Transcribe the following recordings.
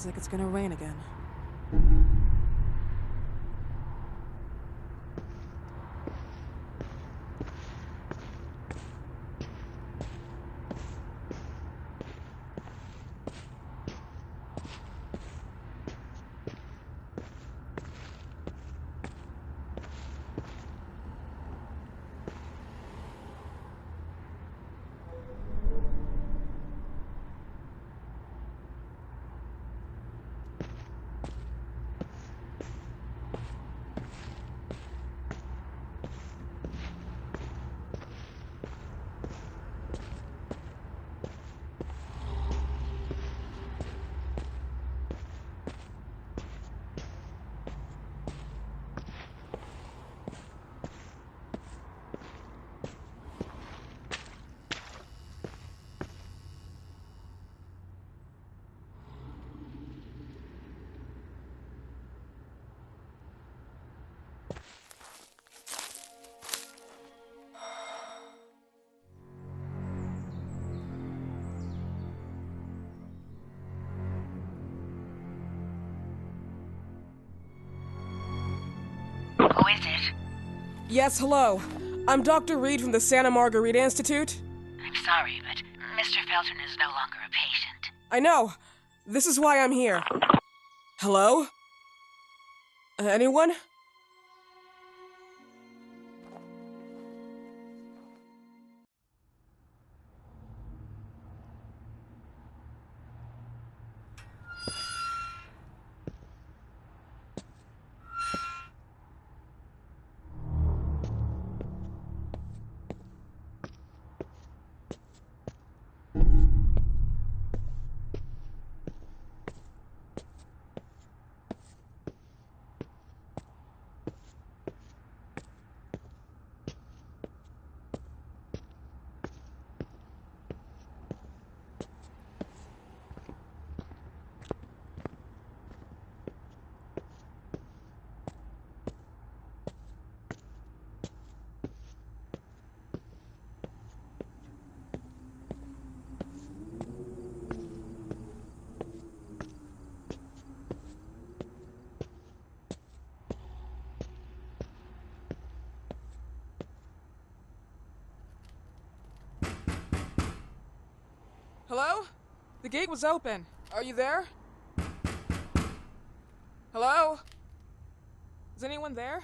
Feels like it's gonna rain again. Who is it? Yes, hello. I'm Dr. Reed from the Santa Margarita Institute. I'm sorry, but Mr. Felton is no longer a patient. I know. This is why I'm here. Hello? Anyone? Hello? The gate was open. Are you there? Hello? Is anyone there?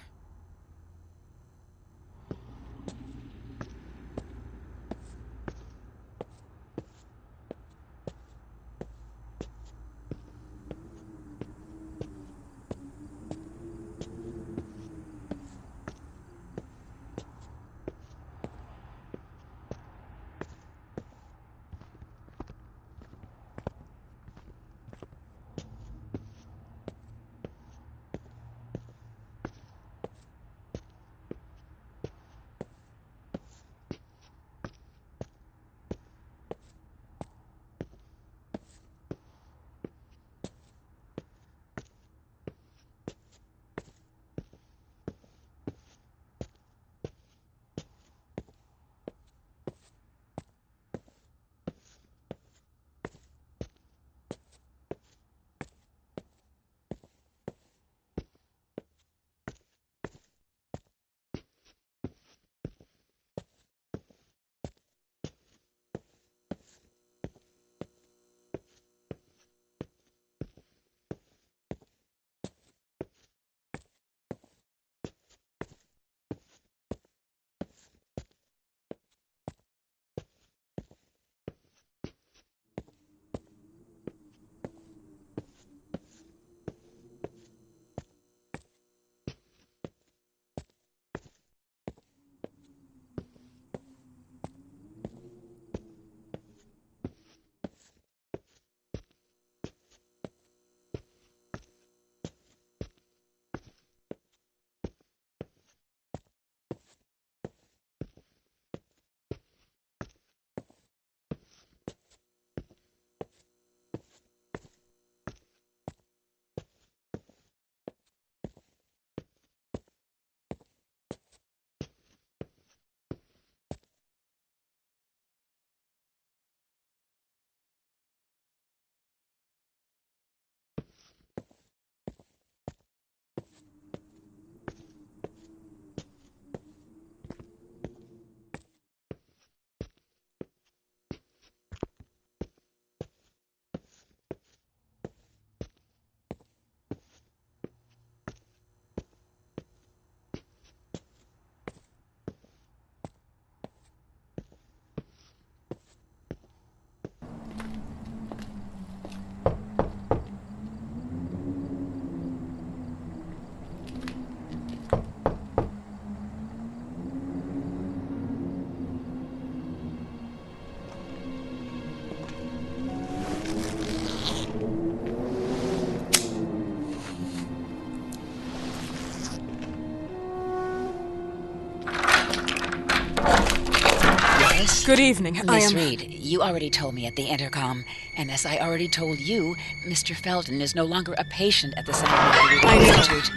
Good evening. Miss Reed, you already told me at the intercom, and as I already told you, Mr. Felton is no longer a patient at the Santa Margarita Institute.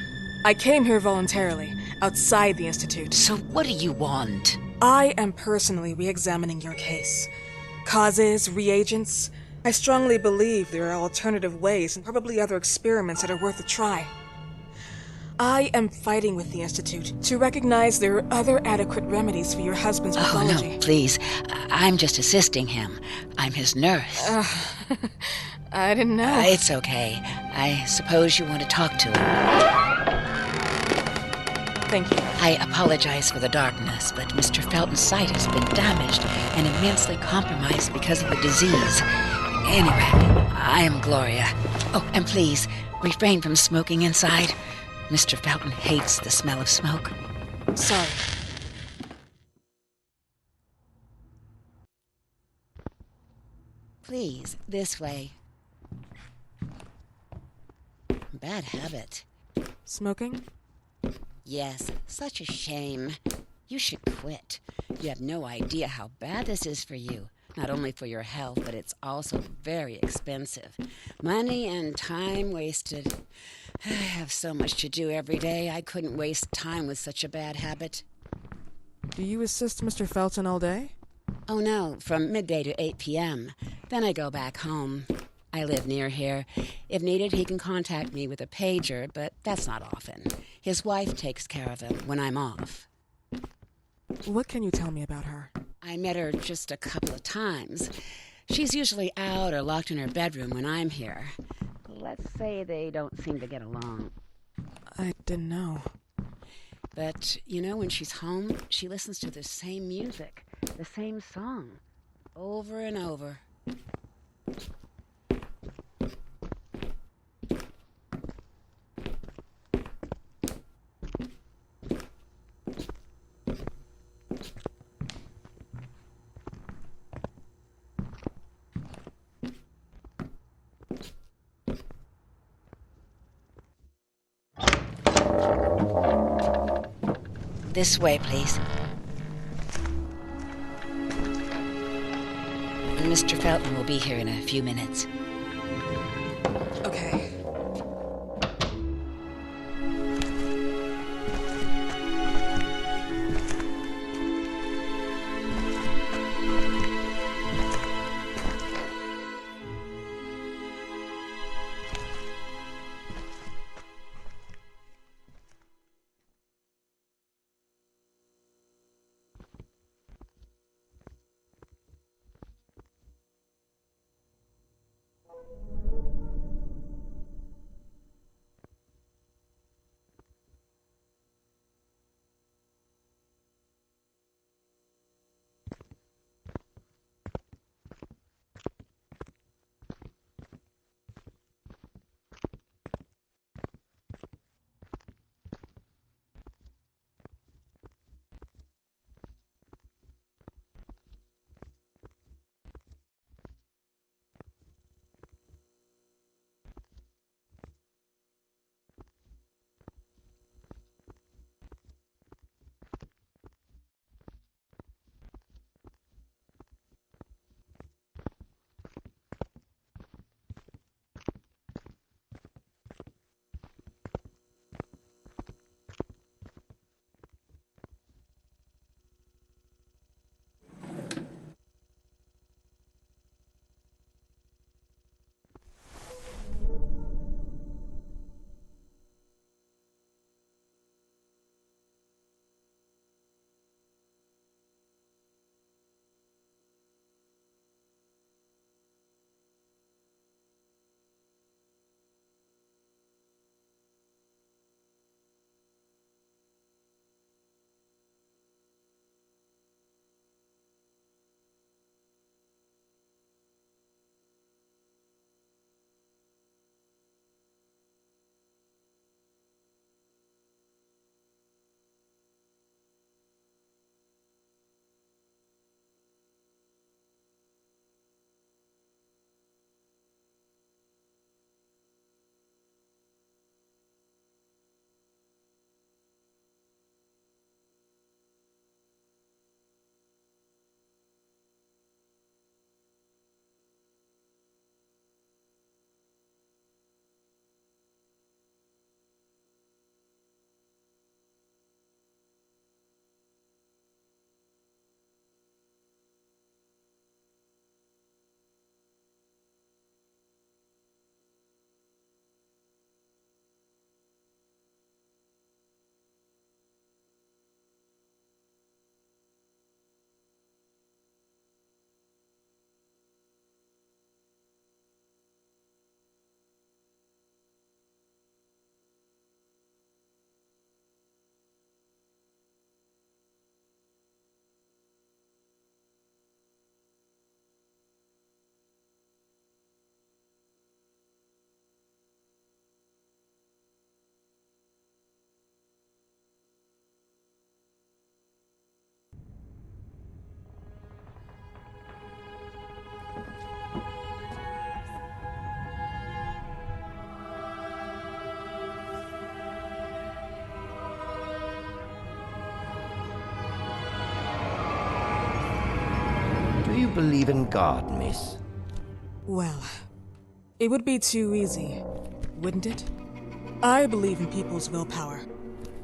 I came here voluntarily, outside the Institute. So what do you want? I am personally re-examining your case. Causes, reagents. I strongly believe there are alternative ways and probably other experiments that are worth a try. I am fighting with the Institute to recognize there are other adequate remedies for your husband's pathology. Oh, no, please. I'm just assisting him. I'm his nurse. I didn't know. It's okay. I suppose you want to talk to him. Thank you. I apologize for the darkness, but Mr. Felton's sight has been damaged and immensely compromised because of the disease. Anyway, I am Gloria. Oh, and please, refrain from smoking inside. Mr. Felton hates the smell of smoke. Sorry. Please, this way. Bad habit. Smoking? Yes, such a shame. You should quit. You have no idea how bad this is for you. Not only for your health, but it's also very expensive. Money and time wasted. I have so much to do every day. I couldn't waste time with such a bad habit. Do you assist Mr. Felton all day? Oh no, from midday to 8 p.m. Then I go back home. I live near here. If needed, he can contact me with a pager, but that's not often. His wife takes care of him when I'm off. What can you tell me about her? I met her just a couple of times. She's usually out or locked in her bedroom when I'm here. Let's say they don't seem to get along. I didn't know. But, you know, when she's home, she listens to the same music, the same song, over and over. This way, please. Mr. Felton will be here in a few minutes. Okay. believe in God, miss? Well, it would be too easy, wouldn't it? I believe in people's willpower.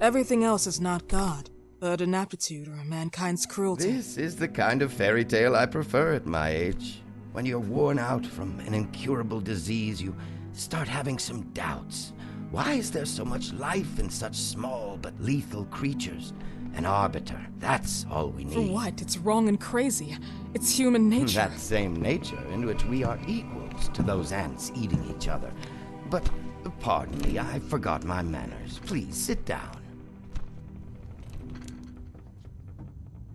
Everything else is not God, but an aptitude or mankind's cruelty. This is the kind of fairy tale I prefer at my age. When you're worn out from an incurable disease, you start having some doubts. Why is there so much life in such small but lethal creatures? An arbiter, that's all we need. For what? It's wrong and crazy. It's human nature. That same nature in which we are equals to those ants eating each other. But, pardon me, I forgot my manners. Please, sit down.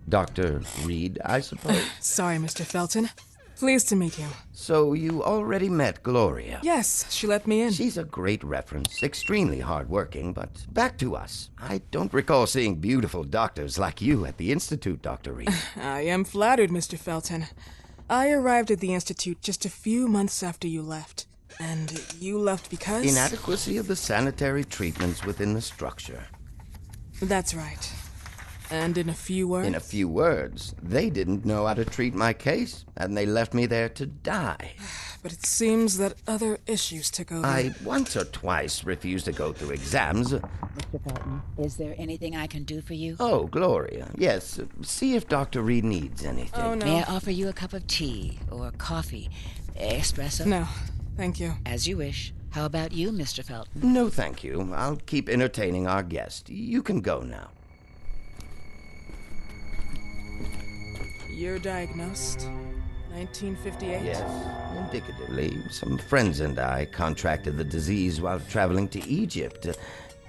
Dr. Reed, I suppose? Sorry, Mr. Felton. Pleased to meet you. So you already met Gloria? Yes, she let me in. She's a great reference, extremely hardworking, but back to us. I don't recall seeing beautiful doctors like you at the Institute, Dr. Reed. I am flattered, Mr. Felton. I arrived at the Institute just a few months after you left. And you left because? Inadequacy of the sanitary treatments within the structure. That's right. And in a few words? In a few words, they didn't know how to treat my case, and they left me there to die. But it seems that other issues took over. I once or twice refused to go through exams. Mr. Felton, is there anything I can do for you? Oh, Gloria. Yes, see if Dr. Reed needs anything. Oh, no. May I offer you a cup of tea or coffee? Espresso? No, thank you. As you wish. How about you, Mr. Felton? No, thank you. I'll keep entertaining our guest. You can go now. You're diagnosed? 1958? Yes, indicatively. Some friends and I contracted the disease while traveling to Egypt,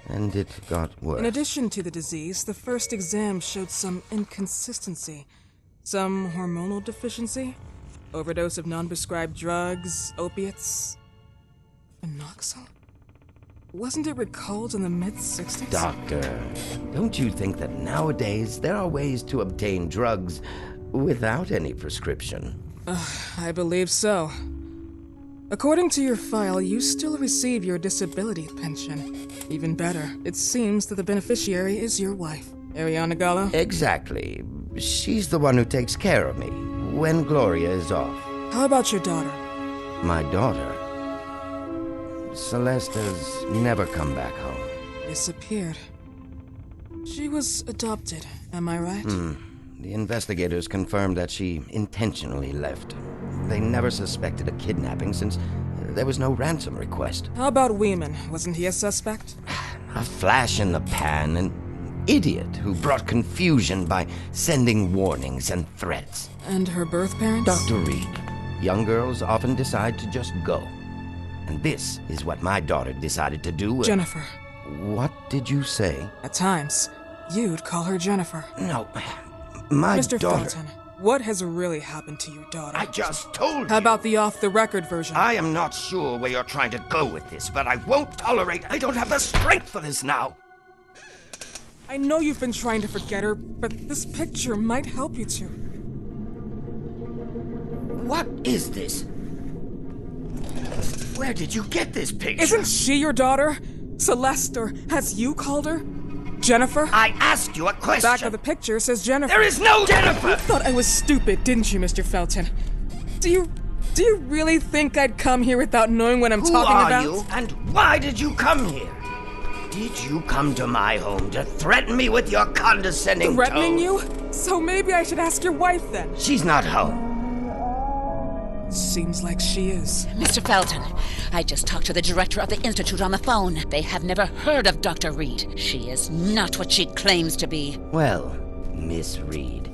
and it got worse. In addition to the disease, the first exam showed some inconsistency. Some hormonal deficiency? Overdose of non-prescribed drugs, opiates? Phenoxyl? Wasn't it recalled in the mid-60s? Doctor, don't you think that nowadays there are ways to obtain drugs without any prescription? I believe so. According to your file, you still receive your disability pension. Even better, it seems that the beneficiary is your wife, Ariana Gallo. Exactly. She's the one who takes care of me when Gloria is off. How about your daughter? My daughter, Celeste, has never come back home. Disappeared. She was adopted, am I right? The investigators confirmed that she intentionally left. They never suspected a kidnapping since there was no ransom request. How about Weeman? Wasn't he a suspect? A flash in the pan, an idiot who brought confusion by sending warnings and threats. And her birth parents? Dr. Reed, young girls often decide to just go. And this is what my daughter decided to do. Jennifer. What did you say? At times, you'd call her Jennifer. No, my Mr. daughter... Felton, what has really happened to your daughter? I just told you. How about the off-the-record version? I am not sure where you're trying to go with this, but I won't tolerate... I don't have the strength for this now. I know you've been trying to forget her, but this picture might help you to. What is this? Where did you get this picture? Isn't she your daughter? Celeste, or as you called her? Jennifer? I asked you a question. Back of the picture says Jennifer. There is no Jennifer! You thought I was stupid, didn't you, Mr. Felton? Do you really think I'd come here without knowing what I'm talking about? Who are you, and why did you come here? Did you come to my home to threaten me with your condescending Threatening tone? you? So maybe I should ask your wife then. She's not home. Seems like she is. Mr. Felton, I just talked to the director of the Institute on the phone. They have never heard of Dr. Reed. She is not what she claims to be. Well, Miss Reed,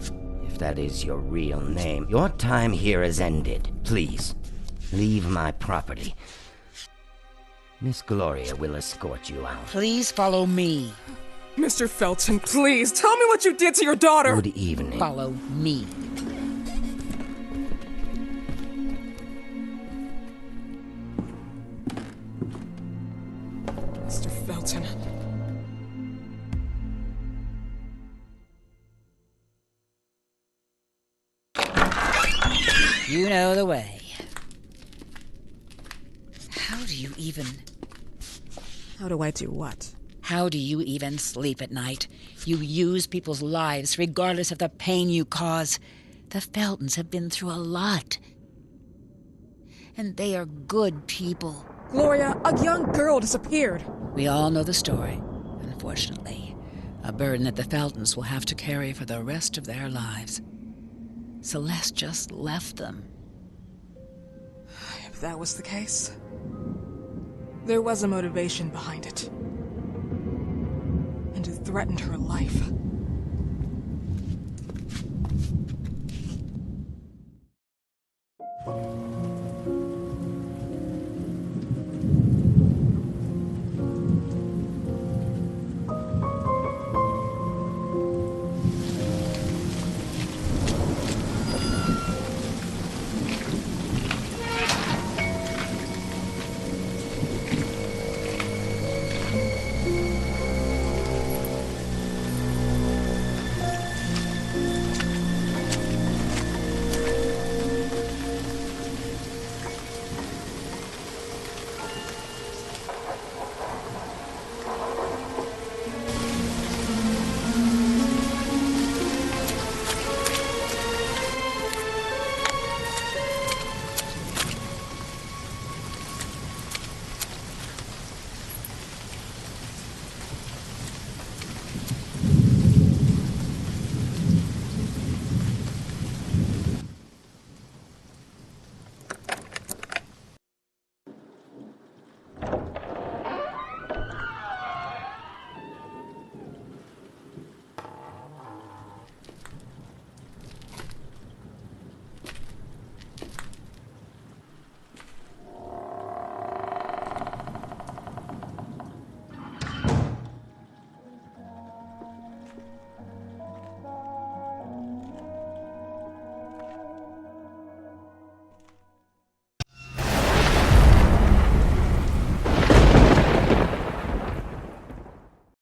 if that is your real name, your time here has ended. Please, leave my property. Miss Gloria will escort you out. Please follow me. Mr. Felton, please, tell me what you did to your daughter! Good evening. Follow me. Mr. Felton. You know the way. How do you even... How do I do what? How do you even sleep at night? You use people's lives regardless of the pain you cause. The Feltons have been through a lot. And they are good people. Gloria, a young girl disappeared. We all know the story, unfortunately. A burden that the Feltons will have to carry for the rest of their lives. Celeste just left them. If that was the case, there was a motivation behind it. And it threatened her life.